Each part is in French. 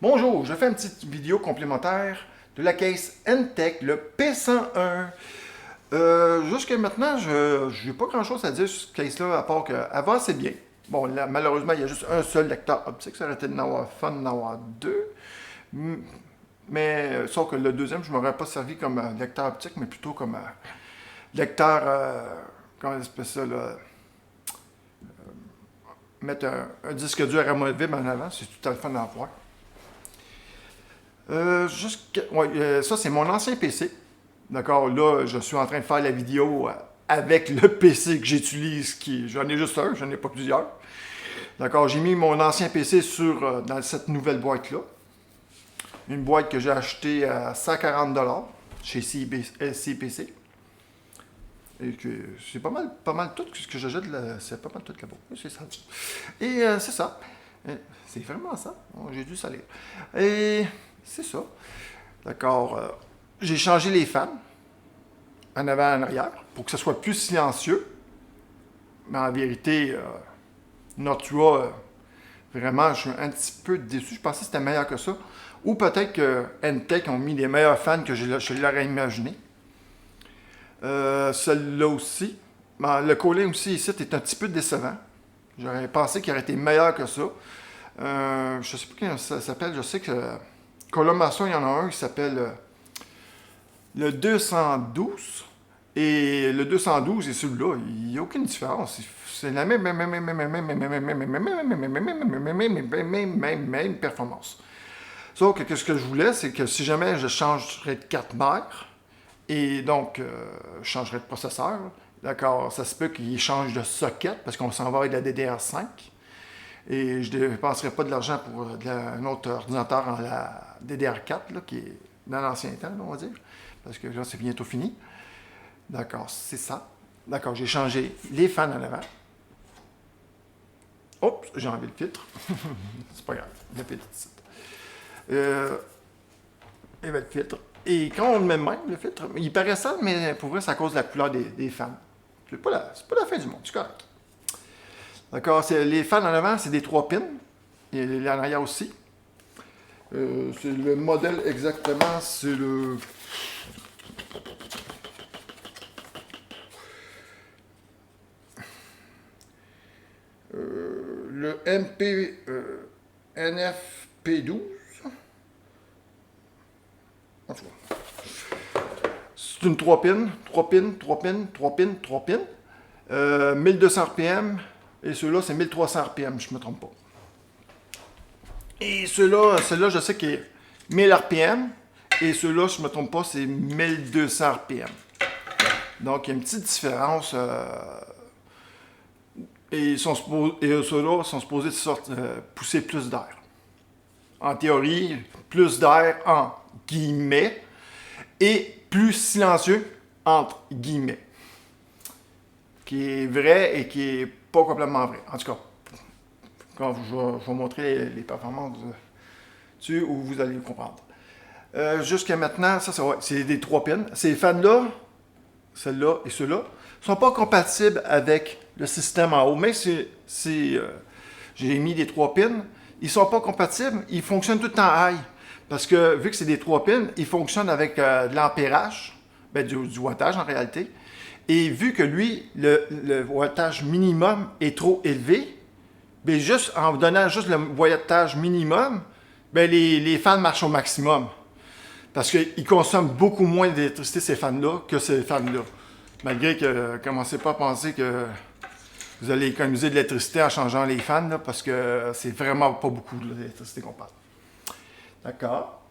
Bonjour, je fais une petite vidéo complémentaire de la case N-Tech, le P101. Jusqu'à maintenant, je n'ai pas grand-chose à dire sur cette case-là, à part qu'avant, c'est bien. Bon, là, malheureusement, il y a juste un seul lecteur optique. Ça aurait été d'en avoir fun d'en avoir deux. Mais, sauf que le deuxième, je ne m'aurais pas servi comme lecteur optique, mais plutôt comme lecteur, comment on appelle ça, là, mettre un disque dur amovible en avant. C'est tout à fait fun d'en voir. Ça, c'est mon ancien PC. D'accord, là, je suis en train de faire la vidéo avec le PC que j'utilise. J'en ai juste un, j'en ai pas plusieurs. D'accord, j'ai mis mon ancien PC dans cette nouvelle boîte-là. Une boîte que j'ai achetée à 140$ chez CPC. Et que c'est pas mal tout ce que j'achète, c'est pas mal tout là-bas. C'est ça. Et c'est ça. C'est vraiment ça. J'ai dû salir. Et c'est ça. D'accord. J'ai changé les fans en avant et en arrière pour que ce soit plus silencieux. Mais en vérité, Nortua, vraiment, je suis un petit peu déçu. Je pensais que c'était meilleur que ça. Ou peut-être que N-Tech ont mis des meilleurs fans que je l'aurais imaginé. Celui-là aussi. Le cooling aussi ici est un petit peu décevant. J'aurais pensé qu'il aurait été meilleur que ça. Je ne sais pas comment ça s'appelle. Je sais que Colomason, il y en a un qui s'appelle le 212. Et le 212 et celui-là, il n'y a aucune différence. C'est la même performance. Sauf que ce que je voulais, c'est que si jamais je changerais de carte mère, et donc je changerais de processeur, d'accord, ça se peut qu'il change de socket parce qu'on s'en va avec la DDR5. Et je ne dépenserai pas de l'argent pour un autre ordinateur en la DDR4, là, qui est dans l'ancien temps, on va dire, parce que là, c'est bientôt fini. D'accord, c'est ça. D'accord, j'ai changé les fans en avant. Oups, j'ai enlevé le filtre. C'est pas grave, le filtre ici. Et le filtre. Et quand on le met même, le filtre, il paraît sale, mais pour vrai, c'est à cause de la couleur des fans. C'est pas la fin du monde, c'est correct. D'accord, les fans en avant, c'est des 3 pins. Et en arrière aussi. C'est le modèle exactement, c'est le NFP12. En tout cas. C'est une 3 pins, 3 pins, 3 pins, 3 pins, 3 pins. 1200 RPM. Et ceux-là, c'est 1300 RPM, je ne me trompe pas. Et ceux-là, je sais qu'il est 1000 RPM. Et ceux-là, je ne me trompe pas, c'est 1200 RPM. Donc, il y a une petite différence. Et ceux-là sont supposés pousser plus d'air. En théorie, plus d'air en guillemets et plus silencieux entre guillemets. Qui est vrai et qui est pas complètement vrai. En tout cas, quand je vais vous montrer les performances dessus, où vous allez le comprendre. Jusqu'à maintenant, ça c'est des 3 pins. Ces fans-là, celle-là et ceux-là, ne sont pas compatibles avec le système en haut. Mais j'ai mis des 3 pins. Ils ne sont pas compatibles. Ils fonctionnent tout le temps high. Parce que vu que c'est des 3 pins, ils fonctionnent avec de l'ampérage, du wattage en réalité. Et vu que lui, le wattage minimum est trop élevé, juste en vous donnant juste le wattage minimum, les fans marchent au maximum. Parce qu'ils consomment beaucoup moins d'électricité, ces fans-là, que ces fans-là. Malgré que, commencez pas à penser que vous allez économiser de l'électricité en changeant les fans, là, parce que c'est vraiment pas beaucoup d'électricité qu'on parle. D'accord.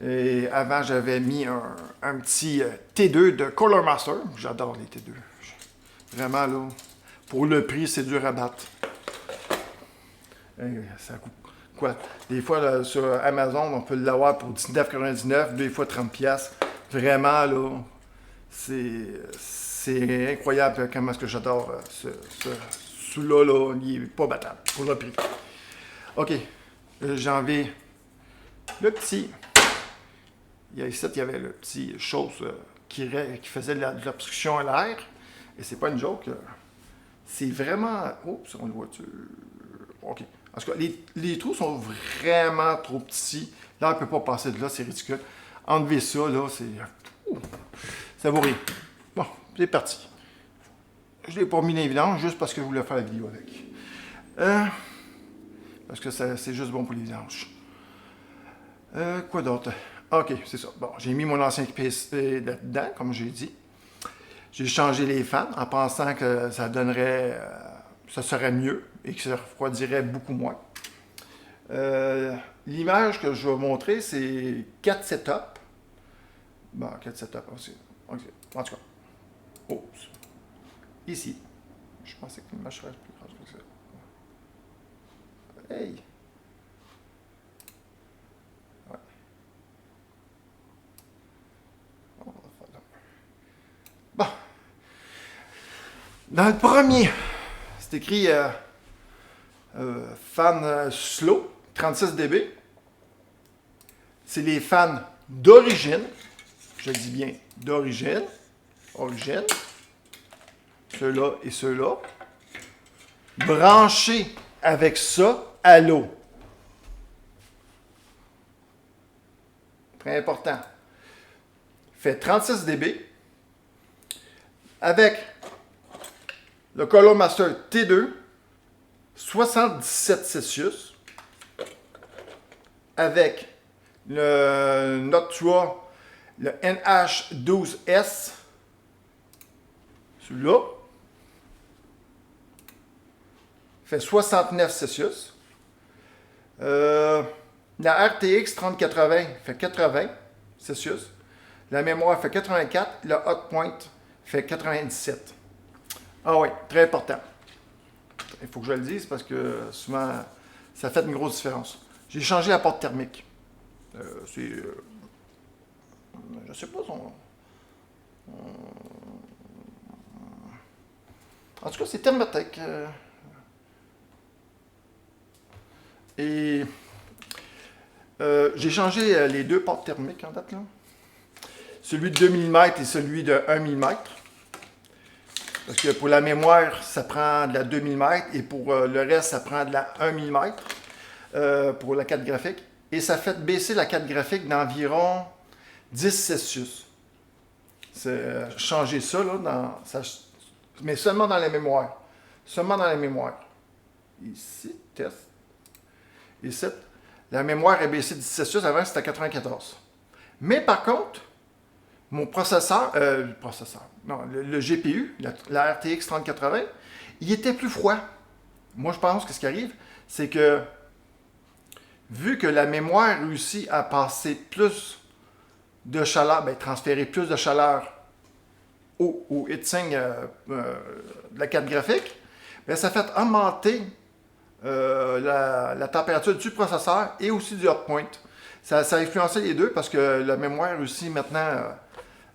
Et avant, j'avais mis un petit T2 de Color Master. J'adore les T2. Vraiment, là, pour le prix, c'est dur à battre. Et ça coûte quoi? Des fois, là, sur Amazon, on peut l'avoir pour $19,99, des fois 30$. Vraiment, là, c'est incroyable comment est-ce que j'adore celui-là, là, il n'est pas battable pour le prix. OK, j'en vais le petit. Ici, il y avait le petit chose qui faisait de l'obstruction à l'air. Et c'est pas une joke. C'est vraiment... Oups, on le voit-tu? OK. En tout cas, les trous sont vraiment trop petits. Là, on ne peut pas passer de là, c'est ridicule. Enlever ça, là, c'est... Ça vaut rien. Bon, c'est parti. Je ne l'ai pas mis dans l'évidence juste parce que je voulais faire la vidéo avec. Parce que c'est juste bon pour les vidanges. Quoi d'autre? Ok, c'est ça. Bon, j'ai mis mon ancien PC là-dedans, comme j'ai dit. J'ai changé les fans en pensant que ça donnerait... ça serait mieux et que ça refroidirait beaucoup moins. L'image que je vais montrer, c'est 4 setups. Bon, 4 setups aussi. Okay. En tout cas. Oh. Ici. Je pensais que l'image serait plus grande que ça. Hey! Ouais. Bon. Dans le premier, c'est écrit fan slow, 36 dB. C'est les fans d'origine. Je dis bien d'origine. Origine. Ceux-là et ceux-là. Branchés avec ça à l'eau. Très important. Fait 36 dB. Avec le Color Master T2, 77 Celsius. Avec le Noctua, le NH12S, celui-là, fait 69 Celsius. La RTX 3080 fait 80 Celsius. La mémoire fait 84. Le Hotpoint fait 97. Ah oui, très important. Il faut que je le dise parce que souvent, ça fait une grosse différence. J'ai changé la porte thermique. C'est... je sais pas son... en tout cas, c'est Thermatec. Et... j'ai changé les deux portes thermiques en date, là. Celui de 2 mm et celui de 1 mm. Parce que pour la mémoire, ça prend de la 2 mm et pour le reste, ça prend de la 1 mm pour la carte graphique. Et ça fait baisser la carte graphique d'environ 10 Celsius. C'est changer ça, là, mais seulement dans la mémoire. Seulement dans la mémoire. Ici, test. Ici, la mémoire est baissée de 10 Celsius. Avant, c'était à 94. Mais par contre, mon processeur, le GPU, la RTX 3080, il était plus froid. Moi, je pense que ce qui arrive, c'est que vu que la mémoire réussit à passer plus de chaleur, transférer plus de chaleur au heatsink de la carte graphique, ça fait augmenter la température du processeur et aussi du hotpoint. Ça a influencé les deux parce que la mémoire réussit maintenant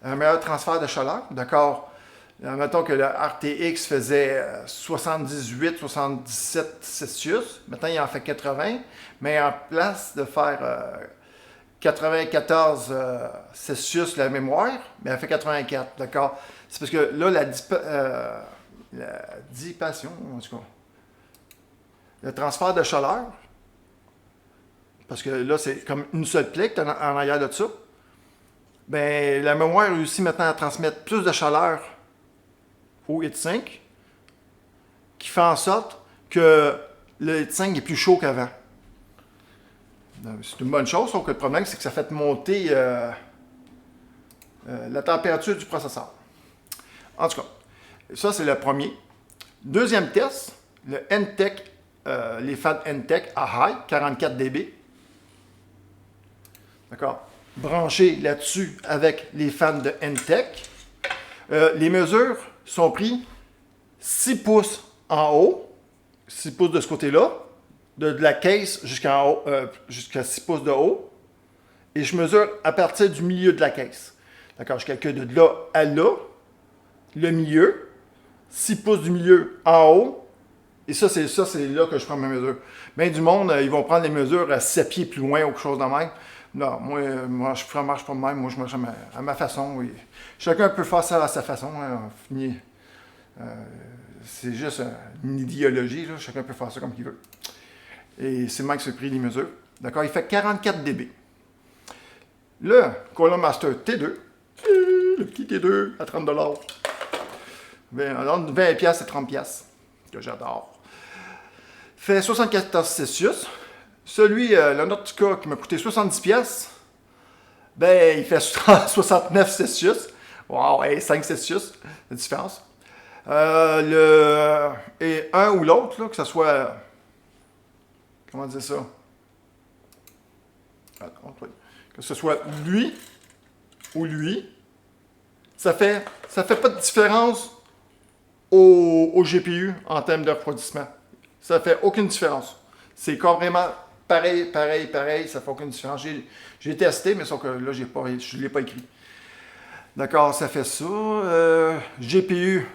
un meilleur transfert de chaleur. D'accord? Mettons que le RTX faisait 78-77 Celsius. Maintenant, il en fait 80. Mais en place de faire 94 Celsius la mémoire, elle fait 84. D'accord? C'est parce que là, la dissipation, en tout cas, le transfert de chaleur, parce que là, c'est comme une seule plaque en arrière de ça, la mémoire réussit maintenant à transmettre plus de chaleur au heatsink, qui fait en sorte que le heatsink est plus chaud qu'avant. C'est une bonne chose, sauf que le problème, c'est que ça fait monter la température du processeur. En tout cas, ça, c'est le premier. Deuxième test, le NTEC, les fans NTEC à high, 44 dB. D'accord? Branché là-dessus avec les fans de NTEC. Les mesures sont prises 6 pouces en haut, 6 pouces de ce côté-là, de la caisse jusqu'en haut, jusqu'à 6 pouces de haut. Et je mesure à partir du milieu de la caisse. D'accord? Je calcule de là à là, le milieu, 6 pouces du milieu en haut. Et ça, c'est là que je prends ma mesure. Bien du monde, ils vont prendre les mesures à 7 pieds plus loin ou quelque chose de même. Non, moi je marche pas de même. Moi, je marche à ma façon. Oui. Chacun peut faire ça à sa façon. Hein. C'est juste une idéologie. Là. Chacun peut faire ça comme il veut. Et c'est moi qui ai pris les mesures. D'accord? Il fait 44 dB. Le Colomaster T2, le petit T2 à 30 $. 20$ et 30 $, que j'adore. Fait 74 Celsius. Celui, le Nordica, qui m'a coûté 70$, ben, il fait 69 Celsius. Wow, hey, 5 Celsius, la différence. Et un ou l'autre, que ce soit. Comment dire ça? Attends, que ce soit lui ou lui, ça fait pas de différence au GPU en termes de refroidissement. Ça fait aucune différence. C'est carrément pareil, ça fait aucune différence. J'ai testé, mais sauf que là, je ne l'ai pas écrit. D'accord, ça fait ça. GPU,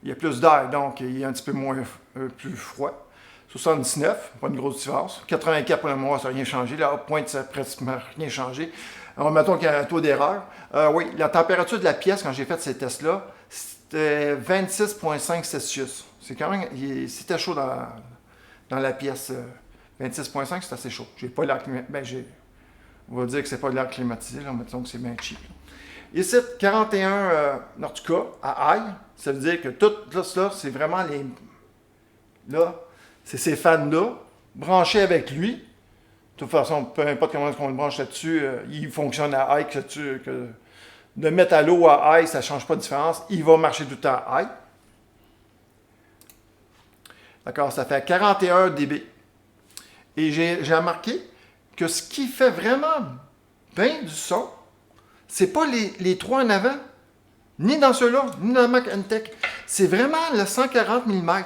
il y a plus d'air, donc il est un petit peu plus froid. 79, pas une grosse différence. 84 pour le moment, ça n'a rien changé. La pointe, ça n'a pratiquement rien changé. Alors, mettons qu'il y a un taux d'erreur. Oui, la température de la pièce, quand j'ai fait ces tests-là, c'était 26,5 Celsius. C'est quand même, c'était chaud dans la pièce. 26,5, c'est assez chaud. J'ai pas l'air climatisé. On va dire que c'est pas de l'air climatisé, là, mettons que c'est bien cheap. Ici, 41 Nordica à high, ça veut dire que tout ça, c'est vraiment les. Là, c'est ces fans-là, branchés avec lui. De toute façon, peu importe comment on le branche là-dessus, il fonctionne à high. De mettre à low à high, ça ne change pas de différence. Il va marcher tout le temps à high. D'accord, ça fait 41 dB. Et j'ai remarqué que ce qui fait vraiment bien du son, c'est pas les trois en avant, ni dans ceux-là, ni dans le Mac N-Tech. C'est vraiment le 140 mm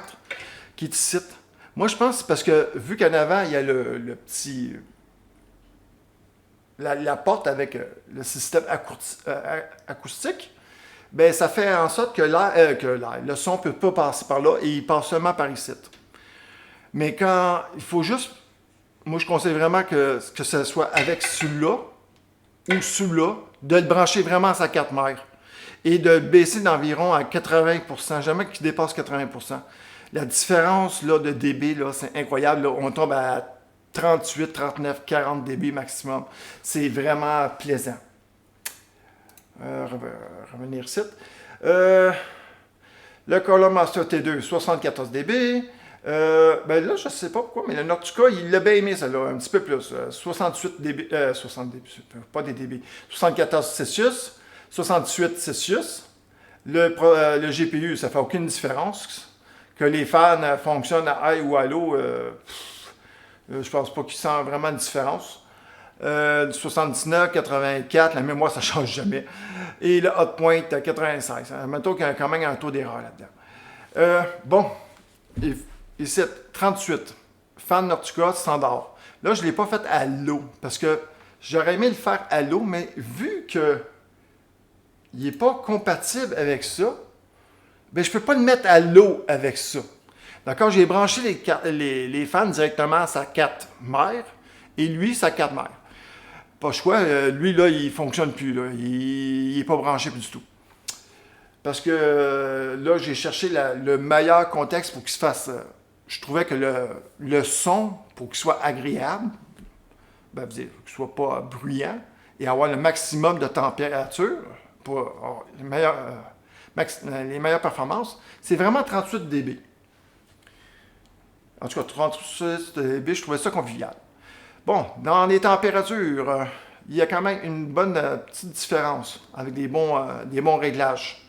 qui te cite. Moi, je pense que c'est parce que, vu qu'en avant, il y a le petit. La porte avec le système acoustique, ben, ça fait en sorte que le son ne peut pas passer par là et il passe seulement par ici. Mais quand il faut juste. Moi, je conseille vraiment que ce soit avec celui-là ou celui-là, de le brancher vraiment à sa carte mère et de le baisser d'environ à 80%, jamais qu'il dépasse 80%. La différence là, de dB, là, c'est incroyable. Là. On tombe à 38, 39, 40 dB maximum. C'est vraiment plaisant. Revenir ici. Le Colomaster T2, 74 dB. Ben là, je ne sais pas pourquoi, mais le Nordica, il l'a bien aimé, ça là, un petit peu plus. 68 dB, 60 dB, pas des dB. 74 Celsius, 68 Celsius. Le GPU, ça ne fait aucune différence. Que les fans fonctionnent à high ou à low, je pense pas qu'ils sentent vraiment une différence. 79, 84, la mémoire, ça ne change jamais. Et le hot point à 96. Mettons qu'il y a quand même un taux d'erreur là-dedans. Bon, ici, 38. Fan Nordica standard. Là, je ne l'ai pas fait à l'eau parce que j'aurais aimé le faire à l'eau, mais vu qu'il n'est pas compatible avec ça, ben, je ne peux pas le mettre à l'eau avec ça. D'accord? J'ai branché les fans directement à sa carte mère et lui, sa carte mère. Pas choix, lui, là, il ne fonctionne plus. Là. Il n'est pas branché plus du tout. Parce que là, j'ai cherché le meilleur contexte pour qu'il se fasse. Je trouvais que le son, pour qu'il soit agréable, ben, qu'il ne soit pas bruyant et avoir le maximum de température pour avoir les meilleures performances, c'est vraiment 38 dB. En tout cas, 38 dB, je trouvais ça convivial. Bon, dans les températures, il y a quand même une bonne petite différence avec des bons réglages.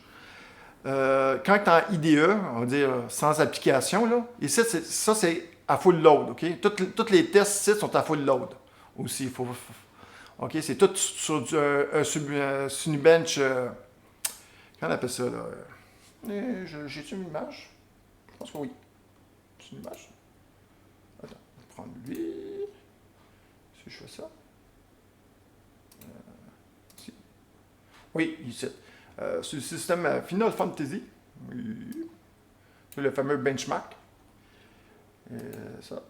Quand tu es en IDE, on va dire sans application, là, ici, ça c'est à full load. Okay? Tous les tests ici sont à full load aussi. OK, c'est tout sur un Cinebench. Comment on appelle ça? J'ai-tu une image? Je pense que oui. C'est une image. Attends, on va prendre lui. Si je fais ça. Ici. Oui, ici. C'est le système Final Fantasy. Oui. C'est le fameux benchmark. Ça.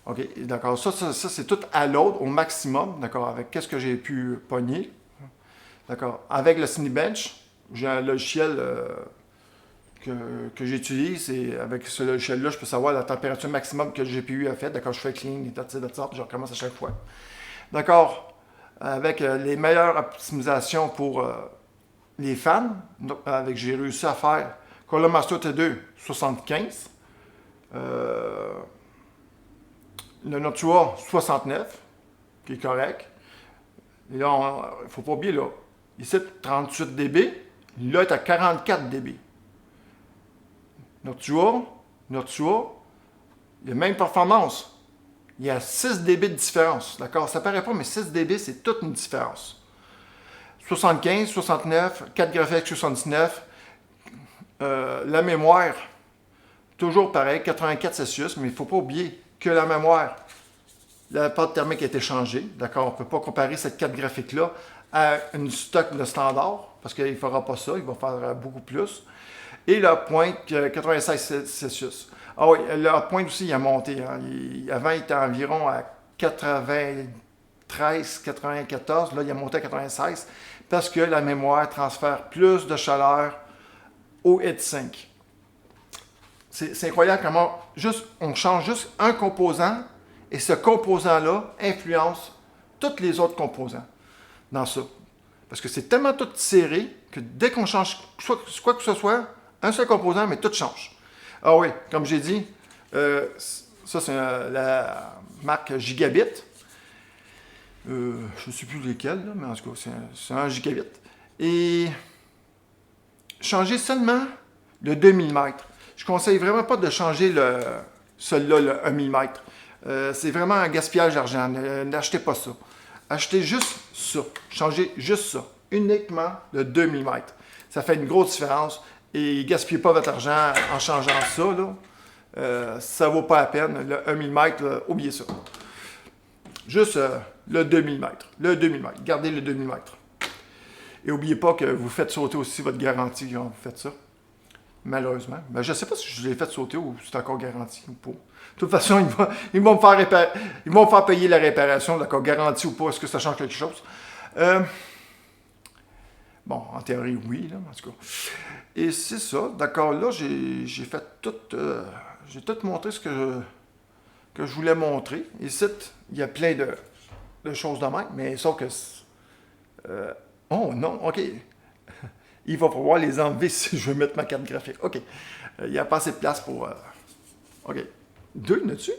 OK, d'accord. Ça c'est tout à load au maximum. D'accord, avec qu'est-ce que j'ai pu pogner. D'accord. Avec le Cinebench, j'ai un logiciel que j'utilise. Et avec ce logiciel-là, je peux savoir la température maximum que le GPU a fait. D'accord, je fais clean, et puis je recommence à chaque fois. D'accord, avec les meilleures optimisations pour les fans, j'ai réussi à faire Cooler Master T2 75, le Noctua 69, qui est correct. Et là, il ne faut pas oublier, là, ici, 38 dB, là, il est à 44 dB. Noctua, il y a même performance. Il y a 6 dB de différence. D'accord? Ça ne paraît pas, mais 6 dB, c'est toute une différence. 75, 69, 4 graphiques 79. La mémoire, toujours pareil, 84 Celsius, mais il ne faut pas oublier que la mémoire, la pâte thermique a été changée. D'accord? On ne peut pas comparer cette 4 graphiques-là à une stock de standard, parce qu'il ne fera pas ça, il va faire beaucoup plus. Et la pointe, 96 Celsius. Ah oui, la pointe aussi, il a monté. Hein. Avant, il était environ à 93, 94. Là, il a monté à 96 parce que la mémoire transfère plus de chaleur au heatsink. C'est incroyable comment on change juste un composant et ce composant-là influence tous les autres composants dans ça. Parce que c'est tellement tout serré que dès qu'on change quoi que ce soit, un seul composant, mais tout change. Ah oui, comme j'ai dit, ça c'est la marque Gigabit. Je ne sais plus lesquels, là, mais en tout cas, c'est un Gigabit. Et changer seulement le 2 mm. Je ne conseille vraiment pas de changer celui-là, le 1 mm. C'est vraiment un gaspillage d'argent. N'achetez pas ça. Achetez juste ça. Changez juste ça. Uniquement le 2 mm. Ça fait une grosse différence. Et gaspillez pas votre argent en changeant ça. Ça ne vaut pas la peine. Le 1 mm, oubliez ça. Juste le 2 mm. Le 2 mm. Gardez le 2 mm. Et n'oubliez pas que vous faites sauter aussi votre garantie quand vous faites ça. Malheureusement. Ben, je ne sais pas si je l'ai fait sauter ou si c'est encore garanti ou pas. De toute façon, ils vont me faire payer la réparation, d'accord, garantie ou pas. Est-ce que ça change quelque chose? Bon, en théorie, oui, là, en tout cas. Et c'est ça, d'accord, là, j'ai fait tout, j'ai tout montré ce que je voulais montrer. Ici, il y a plein de choses de même, mais sauf que... oh non, OK. Il va falloir les enlever si je veux mettre ma carte graphique. OK. Il n'y a pas assez de place pour... OK. 2, il y en a-tu?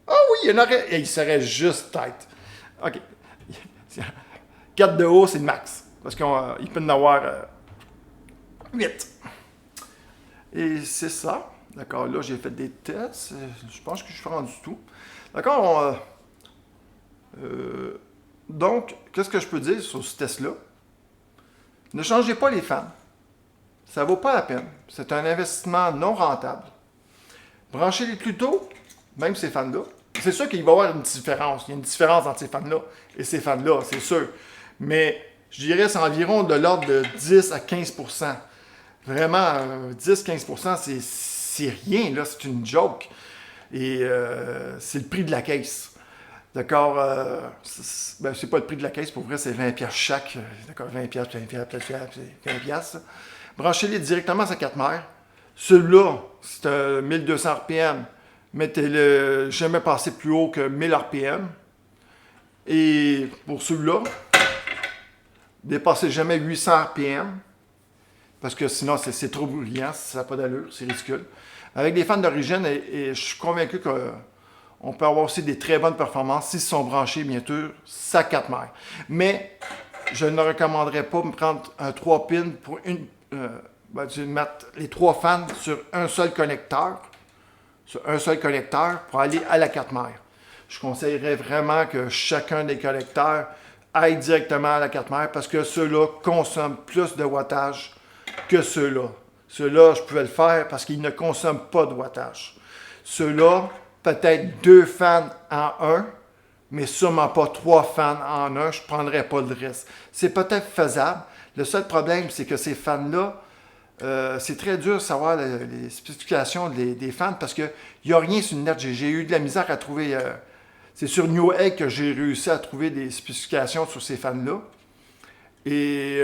Ah oui, il y en aurait... Et il serait juste tête. OK. 4 de haut, c'est le max. Parce qu'il peut en avoir 8. Et c'est ça. D'accord, là, j'ai fait des tests. Je pense que je suis rendu tout. D'accord, donc, qu'est-ce que je peux dire sur ce test-là? Ne changez pas les fans. Ça ne vaut pas la peine. C'est un investissement non rentable. Branchez-les plus tôt, même ces fans-là. C'est sûr qu'il va y avoir une différence. Il y a une différence entre ces fans-là et ces fans-là, c'est sûr. Mais je dirais que c'est environ de l'ordre de 10 à 15%. Vraiment, 10-15%, c'est rien, là, c'est une joke. Et c'est le prix de la caisse. D'accord? C'est pas le prix de la caisse, pour vrai, c'est 20$ chaque. D'accord, 20$, 20$. Branchez-les directement à sa 4 mères. Celui-là, c'est 1200 RPM. Mettez-le jamais passer plus haut que 1000 RPM. Et pour celui-là, dépassez jamais 800 RPM. Parce que sinon, c'est trop bruyant, ça n'a pas d'allure, c'est ridicule. Avec des fans d'origine, et je suis convaincu qu'on peut avoir aussi des très bonnes performances s'ils sont branchés, bien sûr, sa 4 mères. Mais je ne recommanderais pas de prendre un 3 pins pour de mettre les 3 fans sur un seul connecteur. Pour aller à la 4 mères. Je conseillerais vraiment que chacun des connecteurs aille directement à la 4 mères parce que ceux-là consomment plus de wattage que ceux-là. Ceux-là, je pouvais le faire parce qu'ils ne consomment pas de wattage. Ceux-là, peut-être 2 fans en un, mais sûrement pas 3 fans en un. Je ne prendrais pas le risque. C'est peut-être faisable. Le seul problème, c'est que ces fans-là, c'est très dur de savoir les spécifications des fans parce qu'il n'y a rien sur le net. J'ai eu de la misère à trouver... c'est sur Newegg que j'ai réussi à trouver des spécifications sur ces fans-là. Et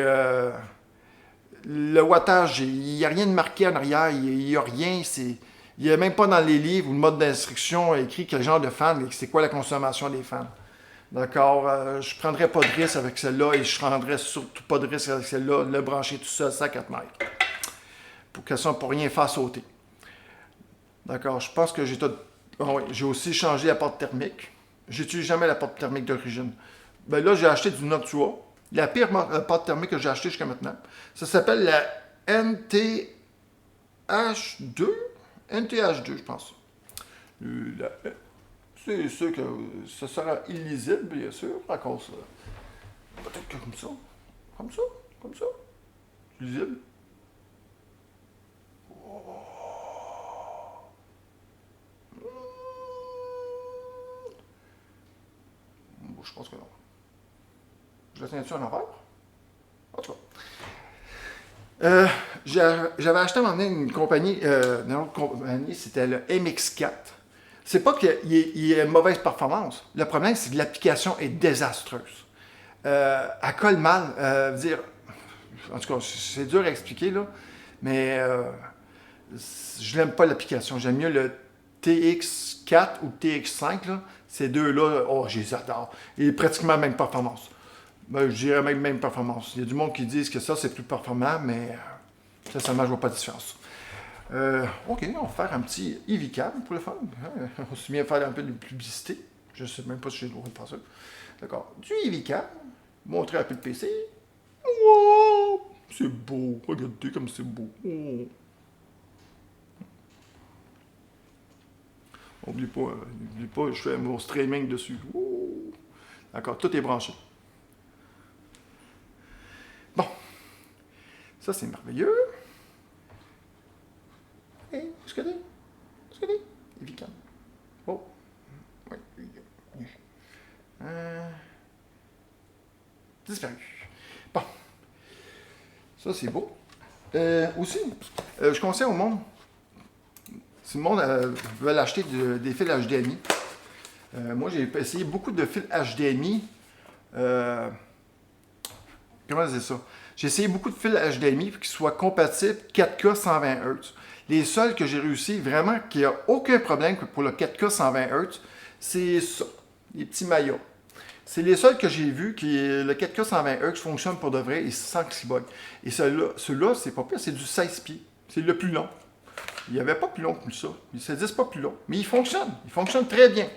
le wattage, il n'y a rien de marqué en arrière, il n'y a rien. Il n'y a même pas dans les livres ou le mode d'instruction écrit quel genre de fan et c'est quoi la consommation des fans. D'accord? Je ne prendrais pas de risque avec celle-là et je ne prendrais surtout pas de risque avec celle-là, le brancher tout seul, ça à 4 mètres. Pour qu'elle soit pour rien faire sauter. D'accord? Je pense que j'ai tout. Oh oui, j'ai aussi changé la porte thermique. J'utilise jamais la porte thermique d'origine. Ben là, j'ai acheté du Noctua. La pire porte thermique que j'ai achetée jusqu'à maintenant. Ça s'appelle la NTH2. NTH2, je pense. C'est sûr que ça sera illisible, bien sûr, à cause. Peut-être que comme ça. Comme ça. Comme ça. Lisible. Je pense que non. Je la tiens-tu en envers? En tout cas. J'avais acheté à un moment donné une compagnie, c'était le MX4. C'est pas qu'il y ait une mauvaise performance. Le problème, c'est que l'application est désastreuse. Elle colle mal. En tout cas, c'est dur à expliquer, là. Mais je l'aime pas l'application. J'aime mieux le TX4 ou TX5, là. Ces deux-là, oh, je les adore. Et pratiquement la même performance. Ben, je dirais même performance. Il y a du monde qui disent que ça, c'est plus performant, mais sincèrement, je ne vois pas de différence. OK, on va faire un petit EV-Cam pour le fun. On se bien faire un peu de publicité. Je ne sais même pas si j'ai le droit de faire ça. D'accord. Du EV-Cam. Montrer un peu le PC. Wow! C'est beau. Regardez comme c'est beau. Oh. N'oublie pas, je fais mon streaming dessus. Oh. D'accord, tout est branché. Bon. Ça, c'est merveilleux. Hé, où est-ce que t'es? Où est-ce que t'es? EV-Cam. Oh. Oui. Disparu. Bon. Ça, c'est beau. Aussi, je conseille au monde, si le monde veut acheter des fils HDMI, moi, j'ai essayé beaucoup de fils HDMI. Comment dire ça? J'ai essayé beaucoup de fils HDMI qui soient compatibles 4K 120 Hz. Les seuls que j'ai réussi vraiment, qu'il n'y a aucun problème pour le 4K 120 Hz, c'est ça, les petits Maya. C'est les seuls que j'ai vus qui le 4K 120 Hz fonctionne pour de vrai et sans que bug. Et celui-là, c'est pas pire, c'est du 16 pieds. C'est le plus long. Il n'y avait pas plus long que ça. Il se dit pas plus long. Mais il fonctionne. Il fonctionne très bien.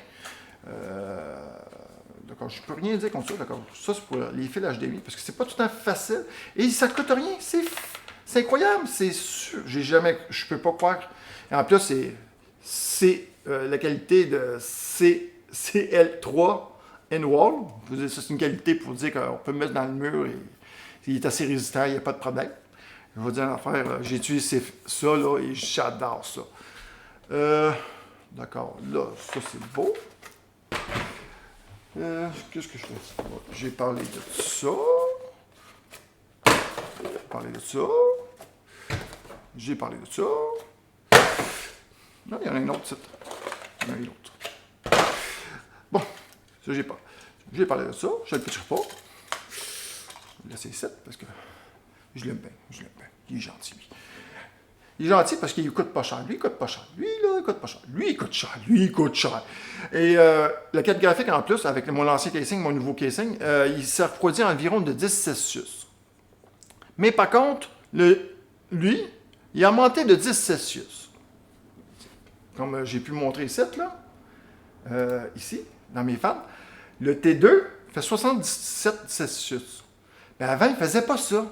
D'accord, je ne peux rien dire contre ça. D'accord. Ça, c'est pour les fils HDMI parce que c'est pas tout le temps facile. Et ça ne coûte rien. C'est incroyable. C'est sûr. Je peux pas croire. Et en plus, c'est la qualité de CL3 N-Wall. C'est une qualité pour dire qu'on peut le mettre dans le mur et il est assez résistant, il n'y a pas de problème. Je vais dire une affaire, j'ai utilisé ça là, et j'adore ça. D'accord, là, ça c'est beau. Qu'est-ce que je fais? J'ai parlé de ça. J'ai parlé de ça. J'ai parlé de ça. Non, il y en a un autre titre. Il y en a un autre. Bon, ça j'ai pas. J'ai parlé de ça, je ne le pitcherai pas. Je vais laisser ici parce que je l'aime bien, Il est gentil, lui. Il est gentil parce qu'il ne coûte pas cher. Lui, il coûte pas cher. Lui, là, il coûte pas cher. Lui, il coûte cher. Lui, il coûte cher. Et la carte graphique, en plus, avec mon ancien casing, mon nouveau casing, il se refroidit environ de 10 Celsius. Mais par contre, lui, il a monté de 10 Celsius. Comme j'ai pu montrer ici, là, ici, dans mes fans, le T2 fait 77 Celsius. Mais avant, il ne faisait pas ça.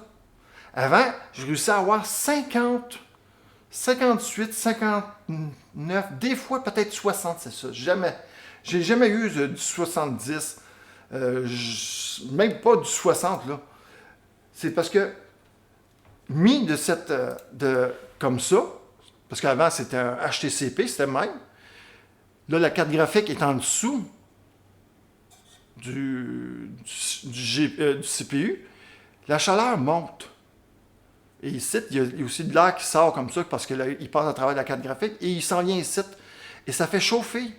Avant, je réussissais à avoir 50, 58, 59, des fois peut-être 60, c'est ça. Jamais. J'ai jamais eu du 70, même pas du 60, là. C'est parce que, mis comme ça, parce qu'avant c'était un HTCP, c'était le même. Là, la carte graphique est en dessous du CPU. La chaleur monte. Et ici, il y a aussi de l'air qui sort comme ça parce qu'il passe à travers la carte graphique et il s'en vient ici. Et ça fait chauffer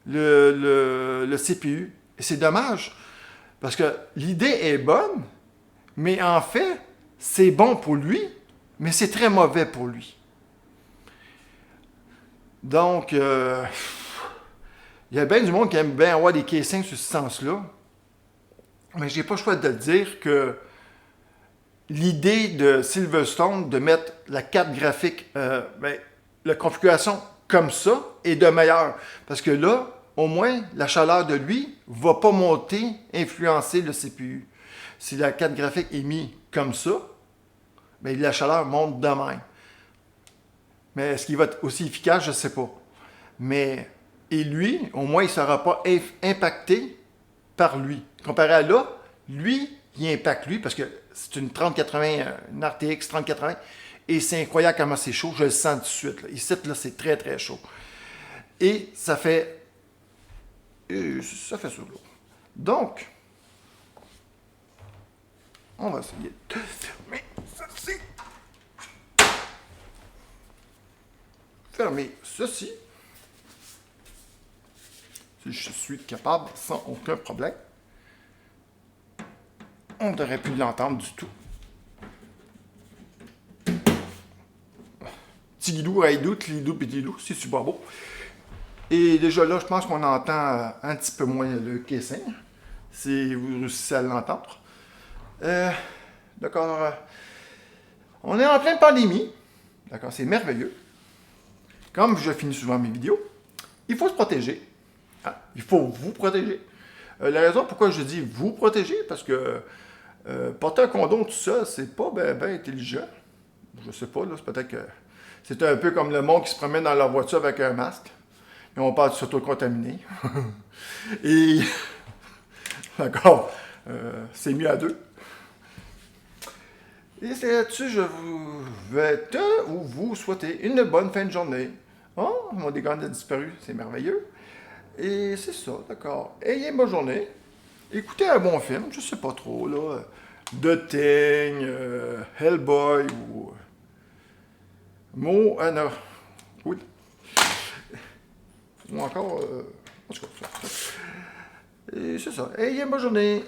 le CPU. Et c'est dommage parce que l'idée est bonne, mais en fait, c'est bon pour lui, mais c'est très mauvais pour lui. Donc, il y a bien du monde qui aime bien avoir des casings sur ce sens-là. Mais j'ai pas le choix de te dire que l'idée de Silverstone de mettre la carte graphique, la configuration comme ça est de meilleure. Parce que là, au moins, la chaleur de lui ne va pas monter, influencer le CPU. Si la carte graphique est mise comme ça, bien, la chaleur monte de même. Mais est-ce qu'il va être aussi efficace? Je ne sais pas. Mais, et lui, au moins, il ne sera pas impacté par lui. Comparé à là, lui, il impacte lui parce que c'est une 3080, une RTX 3080 et c'est incroyable comment c'est chaud. Je le sens tout de suite. Là. Ici, là, c'est très, très chaud. Et ça fait ça. Là. Donc, on va essayer de fermer ceci. Fermer ceci. Si je suis capable sans aucun problème. On n'aurait pu l'entendre du tout. Tigidou, Aïdou, Tlidou, Pétilou, c'est super beau. Et déjà là, je pense qu'on entend un petit peu moins le casing. Si vous réussissez à l'entendre. D'accord. On est en pleine pandémie. D'accord, c'est merveilleux. Comme je finis souvent mes vidéos, il faut se protéger. Ah, il faut vous protéger. La raison pourquoi je dis vous protéger, parce que porter un condom tout ça, c'est pas ben intelligent. Je sais pas, là, c'est peut-être que c'est un peu comme le monde qui se promène dans leur voiture avec un masque. Et on parle de s'auto-contaminer. Et d'accord, c'est mieux à deux. Et c'est là-dessus, je vais vous souhaiter une bonne fin de journée. Oh, mon dégât a disparu, c'est merveilleux. Et c'est ça, d'accord. Ayez une bonne journée. Écoutez un bon film, je sais pas trop, là. The Thing, Hellboy ou Moana. Oui. Ou encore. En tout cas, et c'est ça. Ayez une bonne journée.